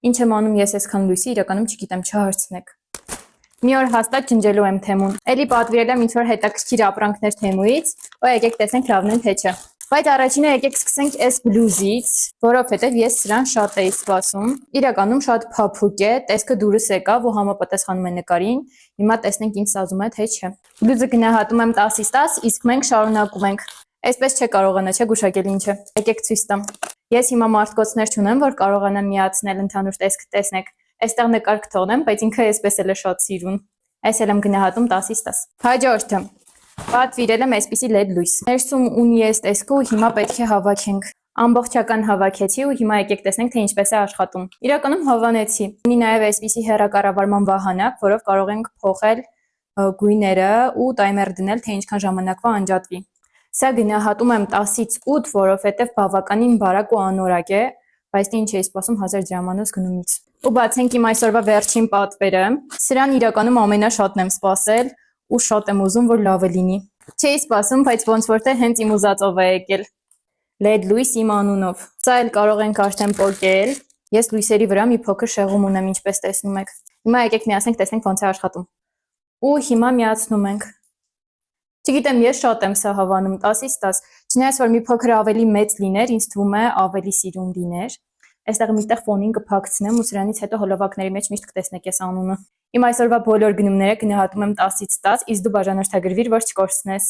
Ինչ եմ անում ես այսքան լույսի, իրականում չգիտեմ, չհարցնեք։ Մի օր հաստատ ջնջելու եմ թեմուն։ Էլի պատվիրել եմ ինչ-որ հետաքրքիր ապրանքներ թեմուից, ու եկեք տեսնենք լավն են թե չէ։ Բայց առաջինը եկեք սկսենք այս բլուզից, որովհետև ես սրան շատ էի սպասում։ Իրականում շատ փափուկ է, տեսքը դուրս եկավ ու համապատասխանում է նկարին։ Հիմա տեսնենք ինչ սազում է թե չէ։ Բլուզը գնահատում եմ 10-ից 10, իսկ մենք շարունակում ենք։ Այսպես չէ կարողանա, չէ՞ գուշակել ինչը։ Եկեք ցույց տամ։ Ես հիմա մարտկոցներ չունեմ, որ կարողանամ միացնել ընդհանուր տեսքը, տեսնեք։ Այստեղ նկար կթողնեմ, բայց ինքը այսպես էլ է շատ սիրուն։ Այս էլ եմ գնահատում 10-ից 10։ Հաջորդը։ Պատվիրել եմ այսպիսի LED լույս։ Ներսում ունի այս տեսքը ու հիմա պետք է հավաքենք։ Ամբողջական հավաքեցի ու հիմա եկեք տեսնենք թե ինչպես է աշխատում։ Իրականում հավանեցի։ Ունի նաև այսպիսի հեռակառավարման վահանակ, որով կարող ենք փոխել գույները ու տայմեր դնել, թե ինչքան ժամանակվա անջատվի։ Սա գնահատում եմ 10-ից 8, որովհետև բավականին բարակ ու անորակ է, բայց ինչ էի սպասում 1000 դրամանոց գնումից։ Ու բացենք իմ այսօրվա վերջին պատվերը։ Սրան իրականում ամենաշատն եմ սպասել ու շատ եմ ուզում, որ լավը լինի։ Չէի սպասում, բայց ոնց որ թե հենց իմ ուզածով է եկել։ LED լույս իմ անունով։ Սա էլ կարող ենք արդեն պոկել։ Ես լույսերի վրա մի փոքր շեղում ունեմ, ինչպես տեսնում եք։ Հիմա եկեք միասին տեսնենք ոնց է աշխատում։ Ու հիմա միացնում ենք։ Չգիտեմ, ես շատ եմ սա հավանում 10-ից 10, չնայած որ մի փոքր ավելի մեծ լիներ, ինձ թվում է ավելի սիրուն լիներ։ Այստեղ միտեղ ֆոնին կփակցնեմ ու սրանից հետո հոլովակների մեջ միշտ կտեսնեք այս անունը։ Իմ այսօրվա բոլոր գնումները գնահատում եմ 10-ից 10, իսկ դու բաժանորդագրվիր, որ չկորցնես։